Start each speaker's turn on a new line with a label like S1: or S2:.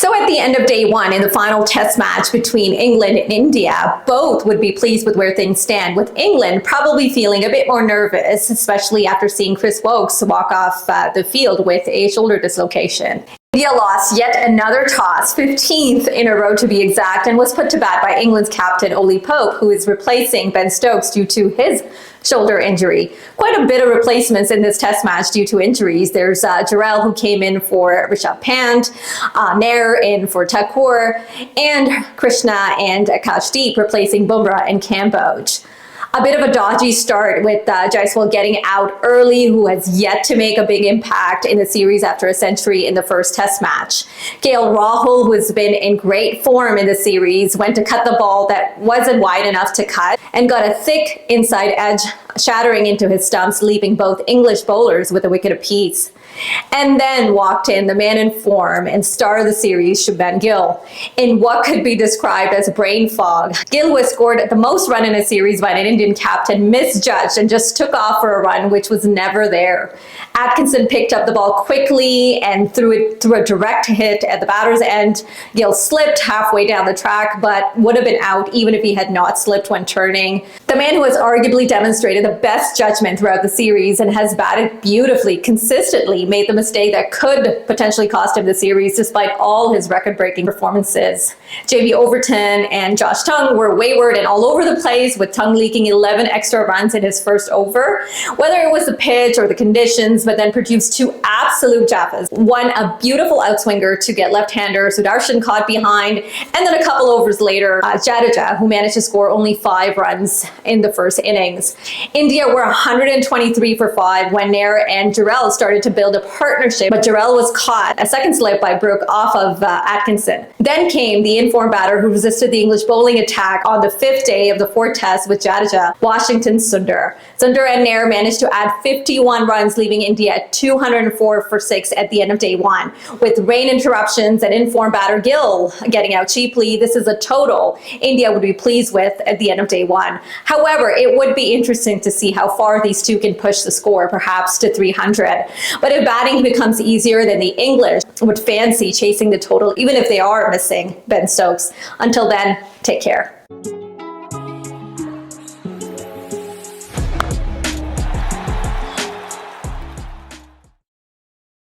S1: So at the end of day one, in the final test match between England and India, both would be pleased with where things stand, with England probably feeling a bit more nervous, especially after seeing Chris Woakes walk off the field with a shoulder dislocation. India lost yet another toss, 15th in a row to be exact, and was put to bat by England's captain Ollie Pope, who is replacing Ben Stokes due to his shoulder injury. Krishna a bit of replacements in this test match due to injuries. There's Jarrell, who came in for Rishabh Pant, Nair in for Thakur, and Krishna and Akashdeep replacing Bumrah and Kamboj. A bit of a dodgy start with Jaiswal getting out early, who has yet to make a big impact in the series after a century in the first test match. KL Rahul, who has been in great form in the series, went to cut the ball that wasn't wide enough to cut and got a thick inside edge, shattering into his stumps, leaving both English bowlers with a wicket apiece. And then walked in the man in form and star of the series, Shubman Gill, in what could be described as brain fog. Gill, who has scored the most run in a series by an Indian captain, misjudged and just took off for a run which was never there. Atkinson picked up the ball quickly and threw it through a direct hit at the batter's end. Gill slipped halfway down the track, but would have been out even if he had not slipped when turning. The man who has arguably demonstrated the best judgment throughout the series and has batted beautifully, consistently, made the mistake that could potentially cost him the series despite all his record-breaking performances. JB Overton and Josh Tongue were wayward and all over the place, with Tongue leaking 11 extra runs in his first over. Whether it was the pitch or the conditions, but then produced two absolute jaffas. One, a beautiful outswinger to get left-hander Sudarshan caught behind, and then a couple overs later, Jadeja, who managed to score only 5 runs in the first innings. India were 123 for 5 when Nair and Jarrell started to build a partnership, but Jarrell was caught a second slip by Brooke off of Atkinson. Then came the informed batter who resisted the English bowling attack on the 5th day of the 4th test with Jadeja, Washington Sundar. Sundar and Nair managed to add 51 runs, leaving India at 204 for 6 at the end of day one. With rain interruptions and informed batter Gill getting out cheaply, this is a total India would be pleased with at the end of day one. However, it would be interesting to see how far these two can push the score, perhaps to 300. But if batting becomes easier, then the English would fancy chasing the total, even if they are missing Ben Stokes. Until then, take care.